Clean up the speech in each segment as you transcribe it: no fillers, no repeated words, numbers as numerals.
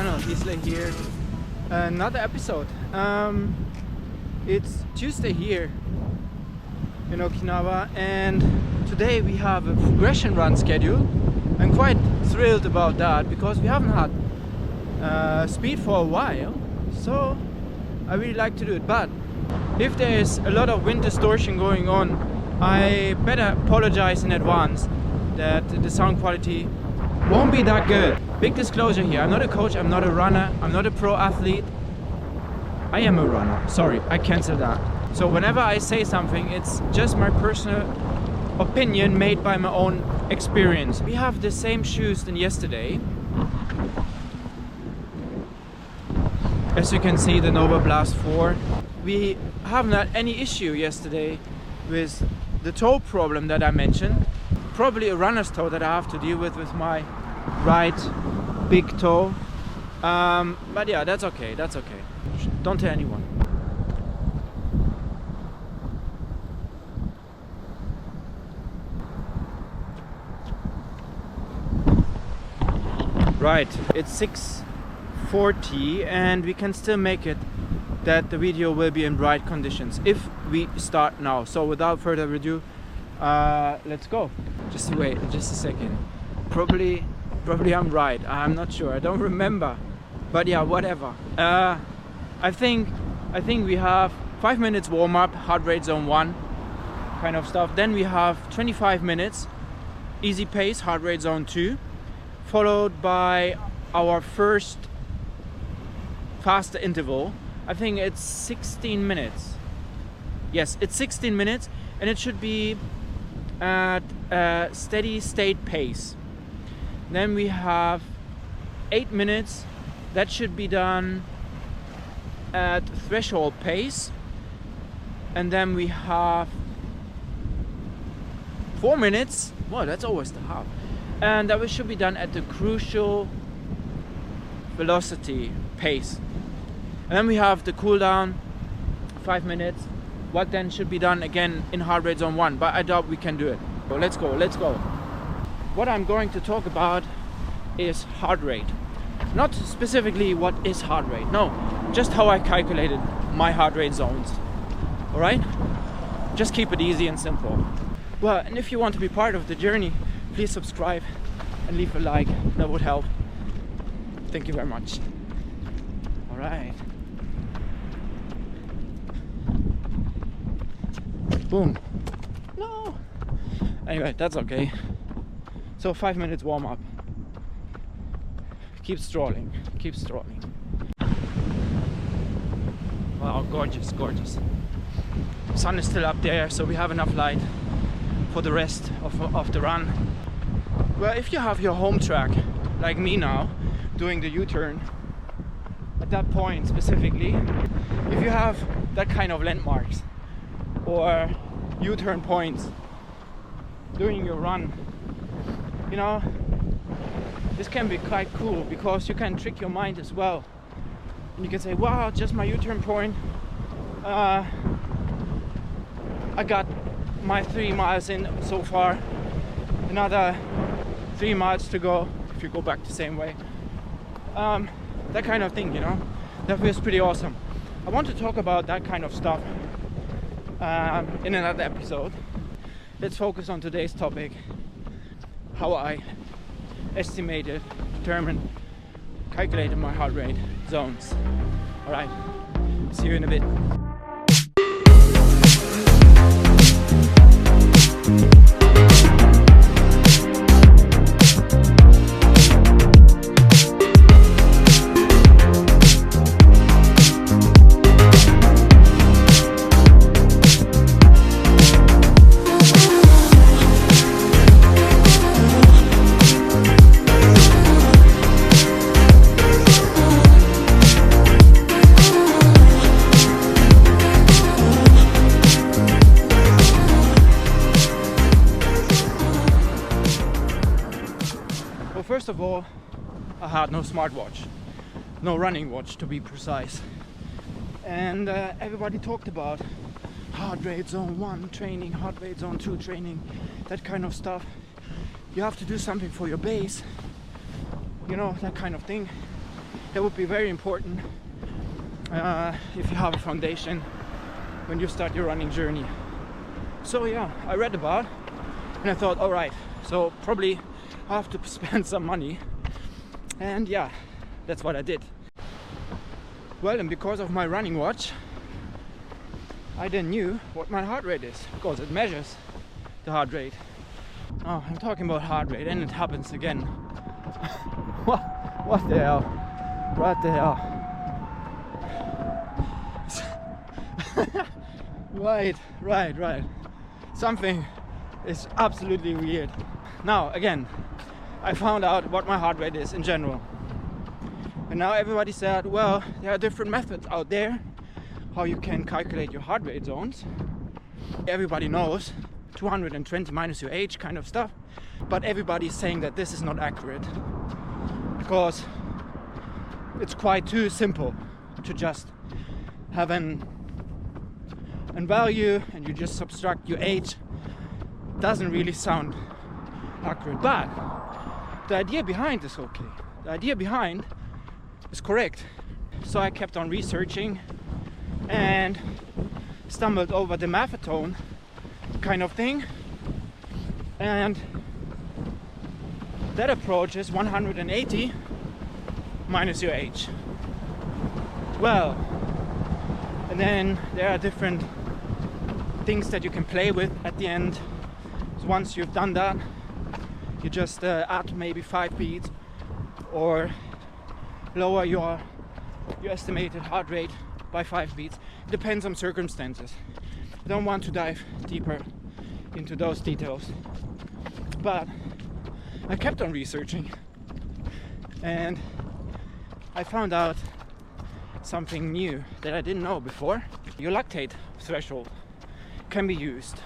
channel, Gisle here. Another episode. It's Tuesday here in Okinawa, and today we have a progression run schedule. I'm quite thrilled about that because we haven't had speed for a while, so I really like to do it. But if there is a lot of wind distortion going on, I better apologize in advance that the sound quality won't be that good. Big disclosure here, I'm not a coach, I'm not a runner, I'm not a pro athlete. I am a runner, sorry, I cancel that. So whenever I say something, it's just my personal opinion made by my own experience. We have the same shoes than yesterday. As you can see, the Nova Blast 4. We haven't had any issue yesterday with the toe problem that I mentioned. Probably a runner's toe that I have to deal with my right big toe. But yeah, that's okay, that's okay. Don't tell anyone. Right, it's 6:40 and we can still make it that the video will be in right conditions if we start now. So without further ado, let's go. Just wait, just a second. Probably I'm right. I'm not sure. I don't remember. But yeah, whatever. I think we have 5 minutes warm up, heart rate zone 1 kind of stuff. Then we have 25 minutes easy pace, heart rate zone 2, followed by our first faster interval. I think it's 16 minutes. Yes, it's 16 minutes and it should be at a steady state pace. Then we have 8 minutes that should be done at threshold pace, and then we have 4 minutes. Well, that's always the half, and that should be done at the crucial velocity pace. And then we have the cool down, 5 minutes, what then should be done again in heart rate zone 1, but I doubt we can do it. So let's go. What I'm going to talk about is heart rate. Not specifically what is heart rate, no, just how I calculated my heart rate zones. Alright? Just keep it easy and simple. Well, and if you want to be part of the journey, please subscribe and leave a like, that would help. Thank you very much. Alright. Boom. No! Anyway, that's okay. So 5 minutes warm up. Keep strolling. Wow, gorgeous, gorgeous. Sun is still up there, so we have enough light for the rest of the run. Well, if you have your home track, like me now, doing the U-turn, at that point specifically, if you have that kind of landmarks or U-turn points during your run, you know, this can be quite cool because you can trick your mind as well. And you can say, wow, just my U-turn point. I got my 3 miles in so far. Another 3 miles to go if you go back the same way. That kind of thing, you know. That feels pretty awesome. I want to talk about that kind of stuff in another episode. Let's focus on today's topic. How I estimated, determined, calculated my heart rate zones. Alright, see you in a bit. First of all, I had no smartwatch, no running watch to be precise, and everybody talked about heart rate zone 1 training, heart rate zone 2 training, that kind of stuff. You have to do something for your base, you know, that kind of thing. That would be very important if you have a foundation when you start your running journey. So yeah, I read about and I thought, all right, so probably I have to spend some money, and yeah, that's what I did. Well, and because of my running watch, I then knew what my heart rate is, because it measures the heart rate. Oh, I'm talking about heart rate and it happens again. What the hell? What the hell? Right. Something is absolutely weird. Now, again, I found out what my heart rate is in general. And now everybody said, well, there are different methods out there how you can calculate your heart rate zones. Everybody knows 220 minus your age kind of stuff, but everybody is saying that this is not accurate because it's quite too simple to just have an value and you just subtract your age. Doesn't really sound accurate, but the idea behind is okay. The idea behind is correct. So I kept on researching and stumbled over the marathon kind of thing, and that approach is 180 minus your age. Well, and then there are different things that you can play with at the end. So once you've done that, you just add maybe 5 beats or lower your estimated heart rate by 5 beats. It depends on circumstances. I don't want to dive deeper into those details, but I kept on researching and I found out something new that I didn't know before. Your lactate threshold can be used.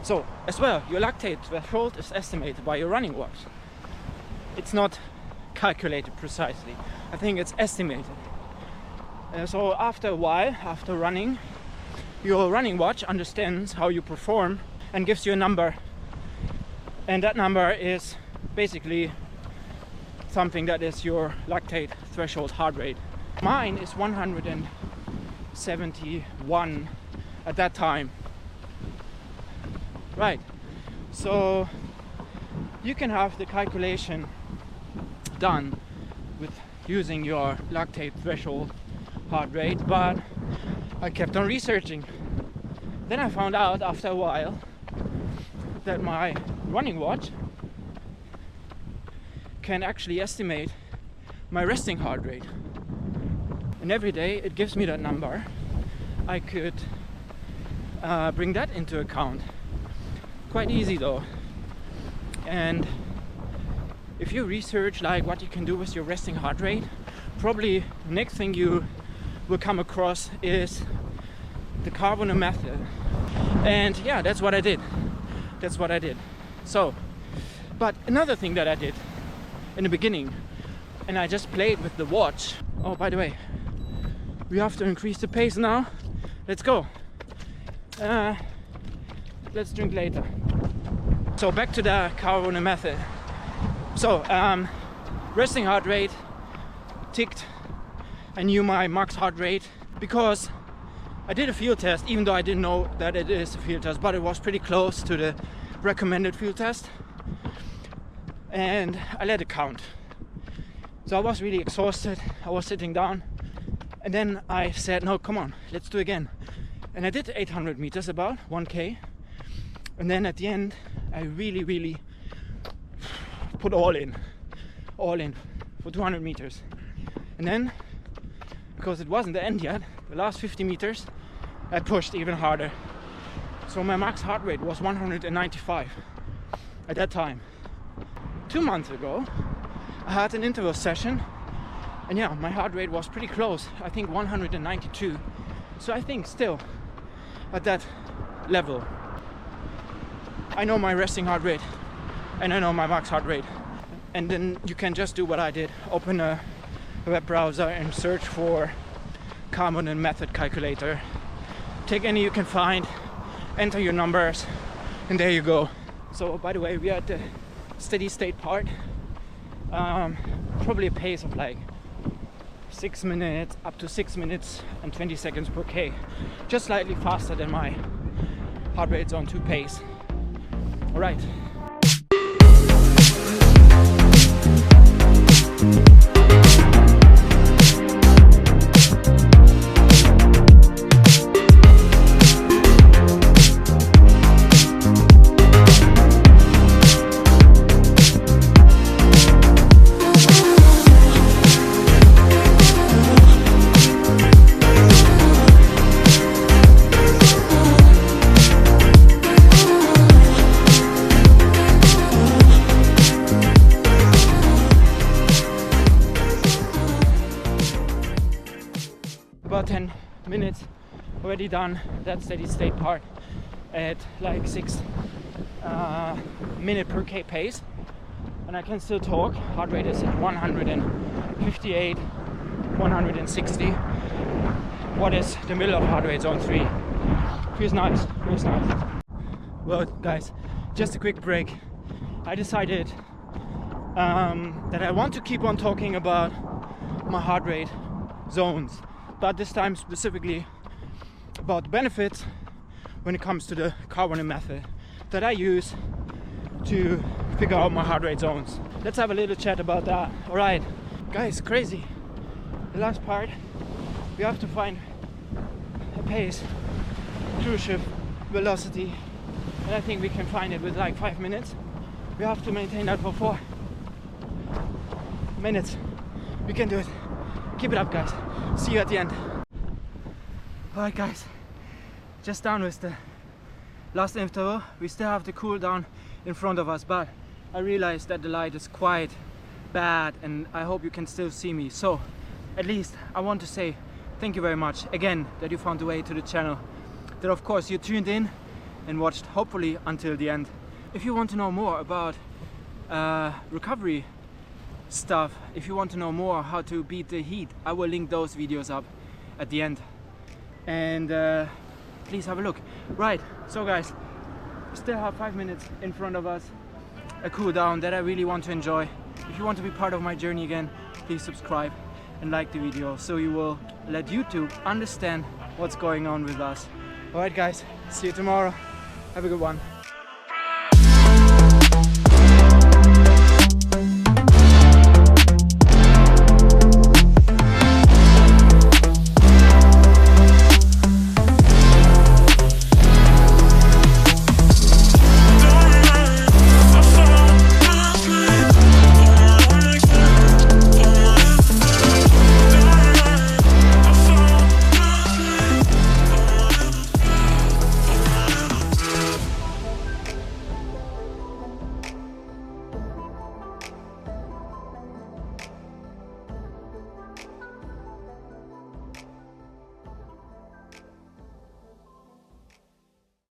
So as well, your lactate threshold is estimated by your running watch. It's not calculated precisely. I think it's estimated. So after a while, after running, your running watch understands how you perform and gives you a number. And that number is basically something that is your lactate threshold heart rate. Mine is 171 at that time. Right, so you can have the calculation done with using your lactate threshold heart rate, but I kept on researching. Then I found out after a while that my running watch can actually estimate my resting heart rate, and every day it gives me that number. I could bring that into account. Quite easy though. And if you research like what you can do with your resting heart rate, probably the next thing you will come across is the Hokkaido Marathon. And yeah, that's what I did. So, but another thing that I did in the beginning, and I just played with the watch. Oh, by the way, we have to increase the pace now. Let's go. Let's drink later. So back to the Hokkaido method. So resting heart rate ticked. I knew my max heart rate because I did a field test, even though I didn't know that it is a field test, but it was pretty close to the recommended field test, and I let it count. So I was really exhausted. I was sitting down, and then I said, no, come on, let's do it again. And I did 800 meters, about 1k, and then at the end I really put all in for 200 meters. And then, because it wasn't the end yet, the last 50 meters I pushed even harder. So my max heart rate was 195 at that time. 2 months ago I had an interval session, and yeah, my heart rate was pretty close, I think 192. So I think still at that level I know my resting heart rate and I know my max heart rate. And then you can just do what I did, open a web browser and search for Hokkaido method calculator. Take any you can find, enter your numbers, and there you go. So by the way, we are at the steady state part. Probably a pace of like 6 minutes, up to 6 minutes and 20 seconds per K. Just slightly faster than my heart rate zone 2 pace. All right. About 10 minutes already done that steady state part at like 6 minute per K pace, and I can still talk. Heart rate is at 158, 160. What is the middle of heart rate zone 3? Feels nice, feels nice. Well guys, just a quick break. I decided that I want to keep on talking about my heart rate zones, but this time specifically about the benefits when it comes to the carbonate method that I use to figure out my heart rate zones. Let's have a little chat about that. Alright, guys, crazy. The last part, we have to find a pace, cruise ship velocity, and I think we can find it with like 5 minutes. We have to maintain that for 4 minutes. We can do it. Keep it up, guys. See you at the end. Alright guys, just done with the last interval. We still have the cool down in front of us, but I realized that the light is quite bad and I hope you can still see me. So at least I want to say thank you very much again that you found the way to the channel, that of course you tuned in and watched hopefully until the end. If you want to know more about recovery stuff, if you want to know more how to beat the heat, I will link those videos up at the end, and please have a look. Right, so guys, we still have 5 minutes in front of us, a cool down that I really want to enjoy. If you want to be part of my journey again, please subscribe and like the video so you will let YouTube understand what's going on with us. Alright guys, see you tomorrow. Have a good one.